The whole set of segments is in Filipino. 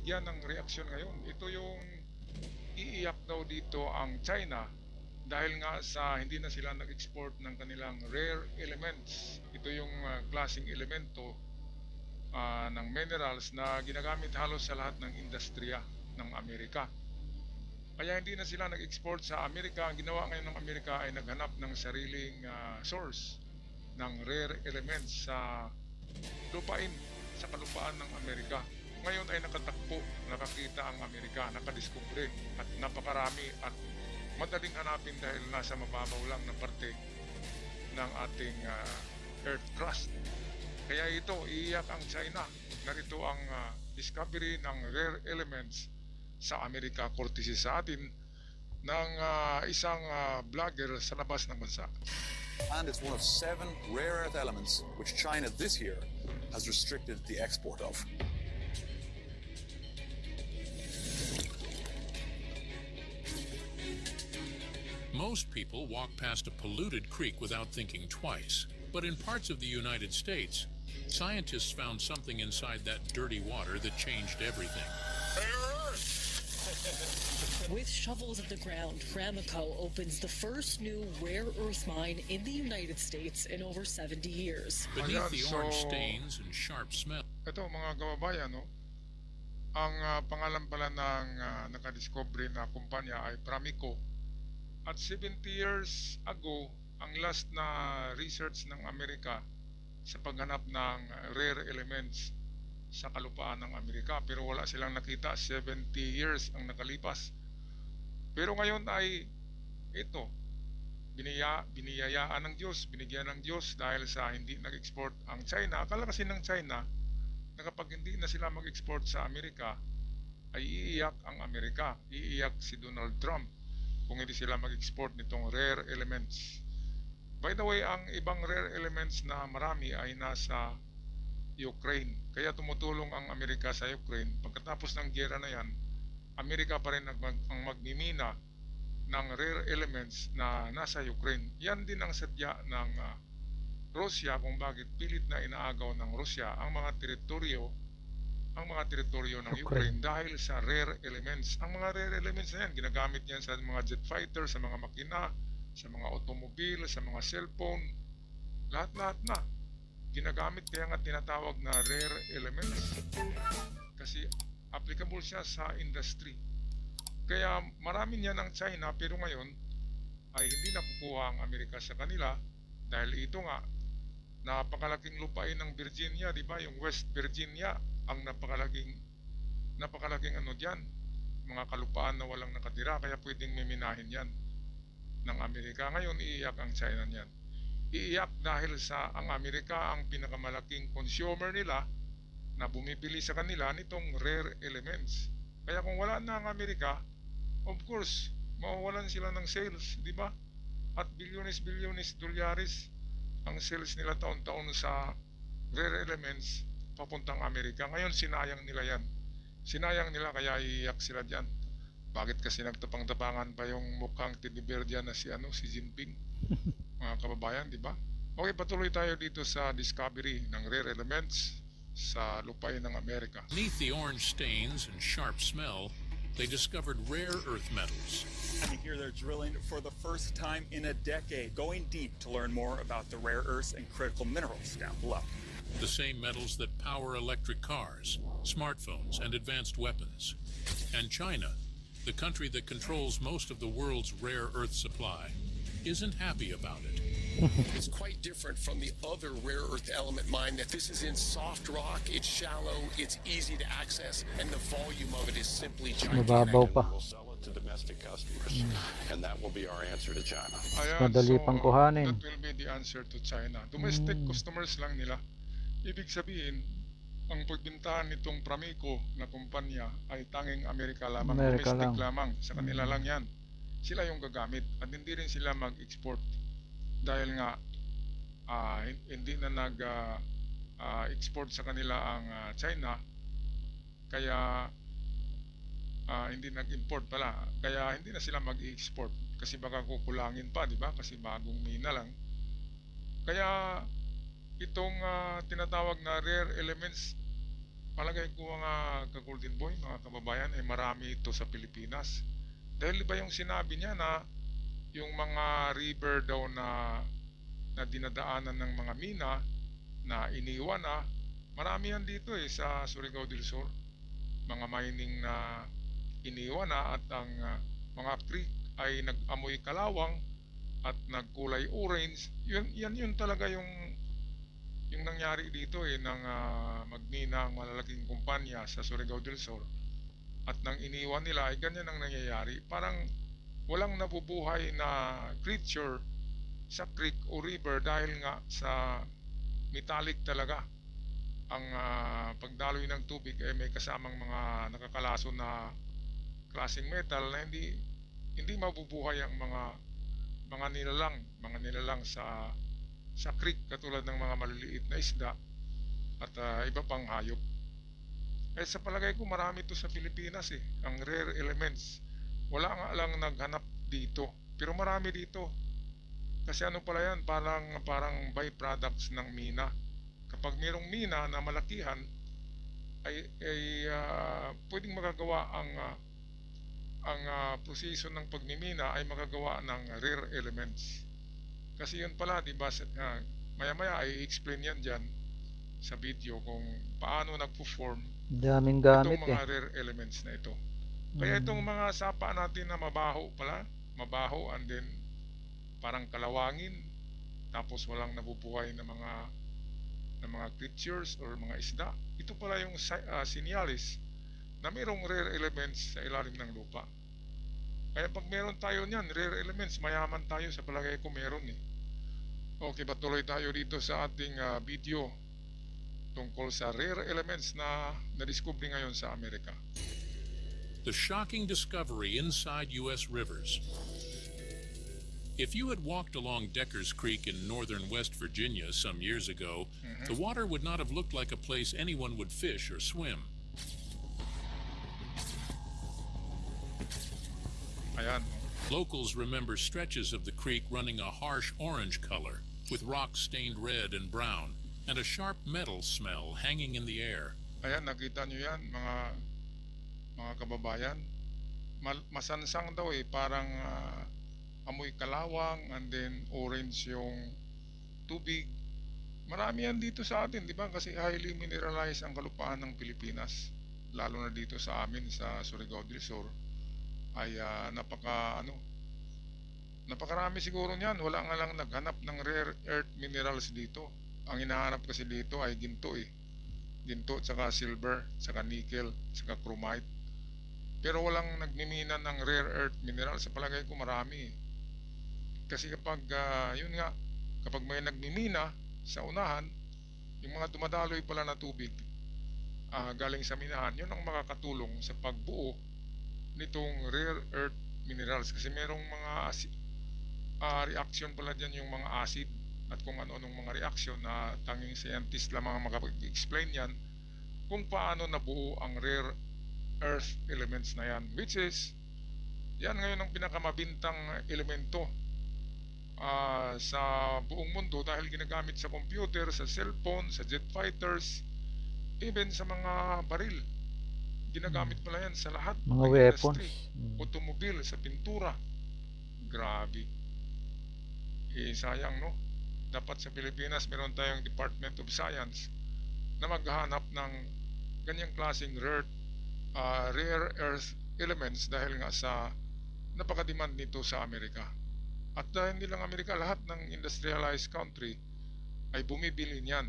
bigyan ng reaksyon ngayon. Ito yung iiyak daw dito ang China dahil nga sa hindi na sila nag-export ng kanilang rare elements. Ito yung klaseng elemento ng minerals na ginagamit halos sa lahat ng industriya ng Amerika. Kaya hindi na sila nag-export sa Amerika. Ang ginawa ngayon ng Amerika ay naghanap ng sariling source ng rare elements sa lupain, sa kalupaan ng Amerika. Ngayon ay nakatakpo, nakakita ang Amerika, nakadiskubre at napakarami at madaling hanapin dahil nasa mababaw lang na parte ng ating earth crust. Kaya ito, iiyak ang China. Narito ang discovery ng rare elements sa Amerika, courtesy sa atin ng isang vlogger sa labas ng bansa. And it's one of 7 rare earth elements which China this year has restricted the export of. Most people walk past a polluted creek without thinking twice. But in parts of the United States, scientists found something inside that dirty water that changed everything. With shovels at the ground, Ramaco opens the first new rare earth mine in the United States in over 70 years. Beneath the orange stains and sharp smell. Ito mga kababayan, no? Ang pangalan pala ng nakadiscovery na kumpanya ay Pramico. At 70 years ago, ang last na research ng Amerika sa paghanap ng rare elements sa kalupaan ng Amerika, pero wala silang nakita. 70 years ang nakalipas. Pero ngayon ay ito, biniyayaan ng Diyos, binigyan ng Diyos dahil sa hindi nag-export ang China. Akala kasi ng China na kapag hindi na sila mag-export sa Amerika ay iiyak ang Amerika, iiyak si Donald Trump kung hindi sila mag-export nitong rare elements. By the way, ang ibang rare elements na marami ay nasa Ukraine. Kaya tumutulong ang Amerika sa Ukraine. Pagkatapos ng giyera na yan, Amerika pa rin ang magmimina ng rare elements na nasa Ukraine. Yan din ang sadya ng Russia kung bakit pilit na inaagaw ng Russia ang mga teritoryo ng Ukraine dahil sa rare elements. Ang mga rare elements na yan, ginagamit yan sa mga jet fighter, sa mga makina, sa mga automobile, sa mga cellphone, lahat-lahat na ginagamit. Kaya nga tinatawag na rare elements kasi applicable siya sa industry. Kaya marami niya ng China, pero ngayon ay hindi nakukuha ang Amerika sa kanila dahil ito nga, napakalaking lupain ng Virginia, di ba? Yung West Virginia, ang napakalaking ano diyan, mga kalupaan na walang nakatira, kaya pwedeng miminahin yan ng Amerika. Ngayon iiyak ang China niyan. Iiyak dahil sa ang Amerika ang pinakamalaking consumer nila na bumibili sa kanila nitong rare elements. Kaya kung wala na ang Amerika, of course, mawawalan sila ng sales, di ba? At bilyones dolyares ang sales nila taon-taon sa rare elements papuntang Amerika. Ngayon sinayang nila yan. Sinayang nila, kaya iiyak sila dyan. Bakit kasi nagtapang-tapangan pa yung mukhang teddy bear dyan na si Jinping? Mga kababayan, di ba? Okay, patuloy tayo dito sa discovery ng rare elements sa lupain ng Amerika. Beneath the orange stains and sharp smell, they discovered rare earth metals. And here they're drilling for the first time in a decade, going deep to learn more about the rare earths and critical minerals down below. The same metals that power electric cars, smartphones, and advanced weapons. And China, the country that controls most of the world's rare earth supply, isn't happy about it. It's quite different from the other rare earth element mine that this is in soft rock, it's shallow, it's easy to access, and the volume of it is simply gigantic. Mababaw pa. We'll sell it to domestic customers, and that will be our answer to China. Ayan, Madali pang kuhanin. that will be the answer to China. Domestic customers lang nila. Ibig sabihin, ang pagbintahan nitong Pramico na kumpanya ay tanging Amerika lamang, Amerika domestic lang. lamang, sa kanila lang yan. Sila yung gagamit at hindi rin sila mag-export dahil nga hindi na nag-export sa kanila ang China, kaya hindi nag-import pala, kaya hindi na sila mag-export kasi baka kukulangin pa, di ba? Kasi bagong mina lang. Kaya itong tinatawag na rare elements, palagay ko mga ka-Golden Boy, mga kababayan, ay marami ito sa Pilipinas. Dahil ba yung sinabi niya na yung mga river daw na dinadaanan ng mga mina na iniwan na, marami yan dito sa Surigao del Sur. Mga mining na iniwan na at ang mga creek ay nag-amoy kalawang at nagkulay orange. Yun talaga yung nangyari dito ng magmina ang malalaking kumpanya sa Surigao del Sur. At nang iniwan nila ay ganyan ang nangyayari. Parang walang nabubuhay na creature sa creek o river dahil nga sa metallic talaga. Ang pagdaloy ng tubig ay may kasamang mga nakakalason na klaseng metal na hindi mabubuhay ang mga nilalang sa creek katulad ng mga maliliit na isda at iba pang hayop. Sa palagay ko marami ito sa Pilipinas ang rare elements. Wala nga lang naghanap dito, pero marami dito. Kasi ano pala yan, parang byproducts ng mina. Kapag mayroong mina na malakihan ay pwedeng magagawa ang proseso ng pagmimina ay magagawa ng rare elements. Kasi yun pala, diba, maya-maya ay explain yan dyan sa video kung paano nagpo-form Daming gamit itong mga rare elements na ito. Kaya itong mga sapa natin na mabaho and then parang kalawangin, tapos walang nabubuhay na mga creatures or mga isda. Ito pala yung sinyalis na mayroong rare elements sa ilalim ng lupa. Kaya pag meron tayo niyan, rare elements, mayaman tayo sa palagay ko meron Okay, patuloy tayo dito sa ating video tungkol sa rare elements na nadiskubre ngayon sa Amerika. The shocking discovery inside U.S. rivers. If you had walked along Deckers Creek in northern West Virginia some years ago, the water would not have looked like a place anyone would fish or swim. Ayan. Locals remember stretches of the creek running a harsh orange color, with rocks stained red and brown, and a sharp metal smell hanging in the air. Ayan, nakita nyo yan, mga kababayan. Masansang daw parang amoy kalawang and then orange yung tubig. Marami yan dito sa atin, di ba? Kasi highly mineralized ang kalupaan ng Pilipinas. Lalo na dito sa amin sa Surigao del Sur ay napakarami siguro niyan. Wala nga lang naghanap ng rare earth minerals dito. Ang hinahanap kasi dito ay ginto ginto, tsaka silver, tsaka nickel, tsaka chromite. Pero walang nagmimina ng rare earth minerals. Sa palagay ko marami kasi kapag kapag may nagmimina sa unahan, yung mga dumadaloy pala na tubig galing sa minahan, yun ang makakatulong sa pagbuo nitong rare earth minerals. Kasi merong mga reaction pala dyan, yung mga acid at kung ano-anong mga reaction na tanging scientist lamang makapag-explain yan kung paano nabuo ang rare earth elements na yan, which is yan ngayon ang pinakamabintang elemento sa buong mundo dahil ginagamit sa computer, sa cellphone, sa jet fighters, even sa mga baril. Ginagamit pala yan sa lahat Mga ng weapons. industry, automobile, sa pintura. Grabe. Sayang, no? Dapat sa Pilipinas meron tayong Department of Science na maghahanap ng ganyang klaseng rare earth elements dahil nga sa napaka-demand nito sa Amerika. At dahil hindi lang Amerika, lahat ng industrialized country ay bumibili niyan.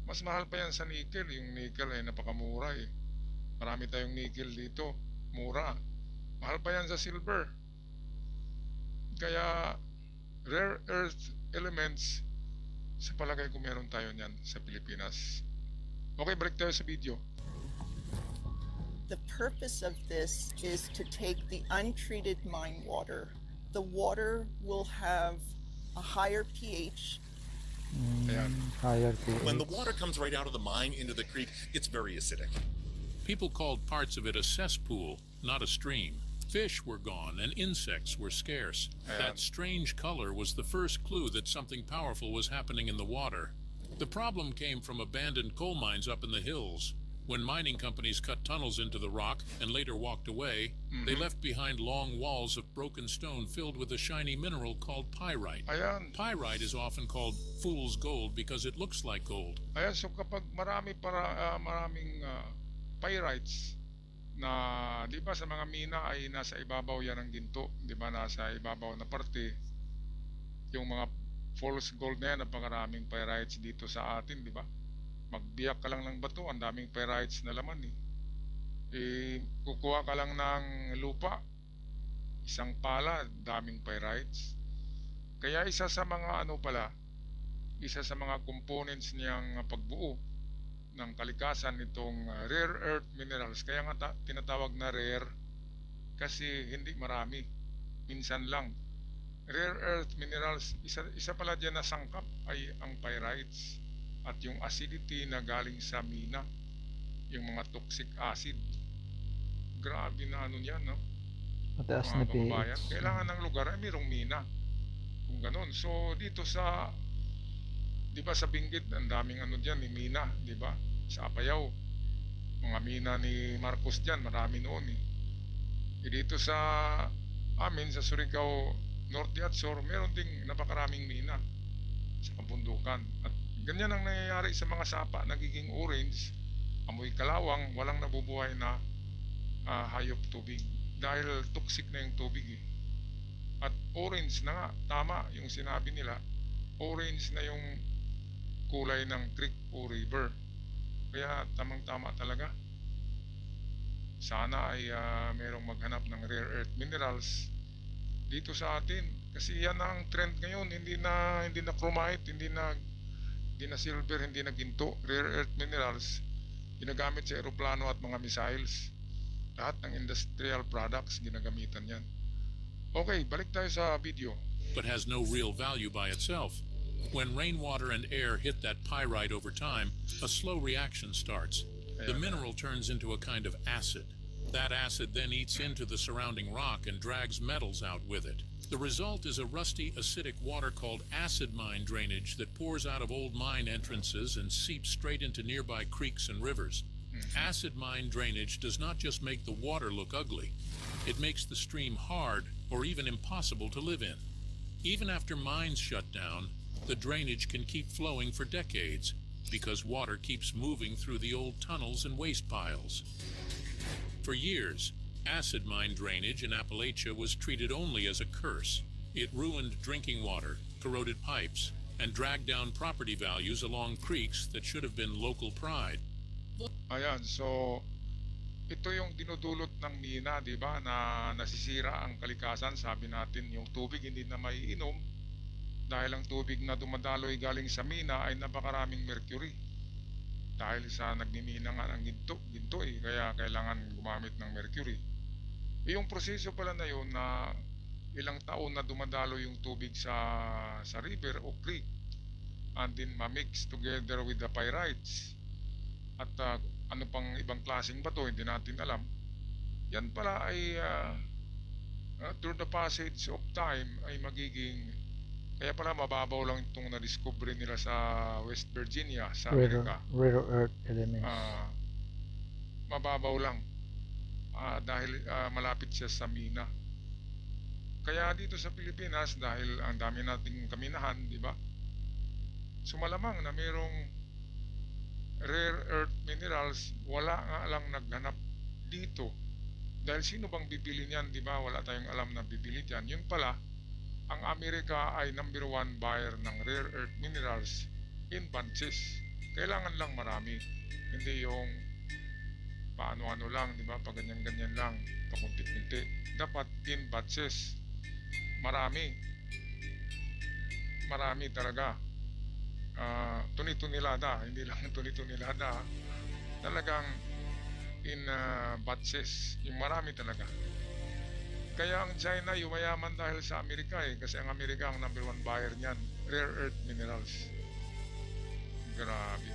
Mas mahal pa yan sa nickel. Yung nickel ay napakamura Marami tayong nickel dito, mura. Mahal pa yan sa silver. Kaya rare earth elements, sa palagay ko meron tayo niyan sa Pilipinas. Okay, balik tayo sa video. The purpose of this is to take the untreated mine water. The water will have a higher pH. Higher pH. When the water comes right out of the mine into the creek, it's very acidic. People called parts of it a cesspool, not a stream. Fish were gone and insects were scarce. That strange color was the first clue that something powerful was happening in the water. The problem came from abandoned coal mines up in the hills. When mining companies cut tunnels into the rock and later walked away, they left behind long walls of broken stone filled with a shiny mineral called pyrite. Ayan. Pyrite is often called fool's gold because it looks like gold. Ayan, so kapag maraming pyrites na, di ba, sa mga mina ay nasa ibabaw yan ng ginto, di ba, nasa ibabaw na parte. Yung mga false gold na yan, napakaraming pyrites dito sa atin, di ba? Magbiyak ka lang ng bato, ang daming pyrites na laman kukuha ka lang ng lupa, isang pala, daming pyrites. Kaya isa sa mga isa sa mga components niyang pagbuo ng kalikasan itong rare earth minerals. Kaya nga tinatawag na rare kasi hindi marami, minsan lang. Rare earth minerals, isa pala dyan na sangkap ay ang pyrites at yung acidity na galing sa mina, yung mga toxic acid. Grabe na niyan, no? Mataas Mga na kababayan, pH. kailangan ng lugar ay mayroong mina. Kung ganun. So dito sa, di ba, sa Benguet, ang daming diyan, ni mina, di ba? Sa Apayao, mga mina ni Marcos diyan, marami noon dito sa amin sa Surigao Norte at Sur, meron ding napakaraming mina sa kabundukan. At ganyan ang nangyayari sa mga sapa, nagiging orange, amoy kalawang, walang nabubuhay na hayop tubig dahil toxic na yung tubig At orange na nga, tama yung sinabi nila, orange na yung kulay ng creek o river. Kaya tamang-tama talaga. Sana ay merong maghanap ng rare earth minerals dito sa atin, kasi yan ang trend ngayon. Hindi na chromite, hindi na silver, hindi na ginto. Rare earth minerals ginagamit sa eroplano at mga missiles. Lahat ng industrial products ginagamitan yan. Okay, balik tayo sa video. But has no real value by itself. When rainwater and air hit that pyrite over time, a slow reaction starts. The mineral turns into a kind of acid. That acid then eats into the surrounding rock and drags metals out with it. The result is a rusty, acidic water called acid mine drainage that pours out of old mine entrances and seeps straight into nearby creeks and rivers. Acid mine drainage does not just make the water look ugly, it makes the stream hard or even impossible to live in. Even after mines shut down, the drainage can keep flowing for decades because water keeps moving through the old tunnels and waste piles. For years, acid mine drainage in Appalachia was treated only as a curse. It ruined drinking water, corroded pipes, and dragged down property values along creeks that should have been local pride. Ayan, so ito yung dinudulot ng mina, di ba, na nasisira ang kalikasan. Sabi natin, yung tubig hindi na maiinom dahil ang tubig na dumadaloy galing sa mina ay napakaraming mercury. Dahil sa nagmimina nga ng ginto kaya kailangan gumamit ng mercury. Yung proseso pala na yun na ilang taon na dumadalo yung tubig sa river o creek and then ma-mix together with the pyrites at ano pang ibang klaseng bato, hindi natin alam. Yan pala ay through the passage of time ay magiging, kaya pala mababaw lang itong na-discover nila sa West Virginia sa Amerika. Rare earth elements. Mababaw lang dahil malapit siya sa mina. Kaya dito sa Pilipinas, dahil ang dami nating kaminahan, di ba? So malamang na mayroong rare earth minerals, wala nga lang naghanap dito. Dahil sino bang bibili niyan, di ba? Wala tayong alam na bibili diyan. Yun pala, ang Amerika ay number 1 buyer ng rare earth minerals in bunches. Kailangan lang marami. Hindi yung paano-ano lang, di ba? Pag ganyan-ganyan lang, pakunti-kunti. Dapat in batches. Marami talaga. Tuni-tunilada, hindi lang tuni-tunilada, talagang in batches, yung marami talaga. Kaya ang China yumayaman dahil sa Amerika kasi ang Amerika ang number 1 buyer niyan, rare earth minerals. Grabe.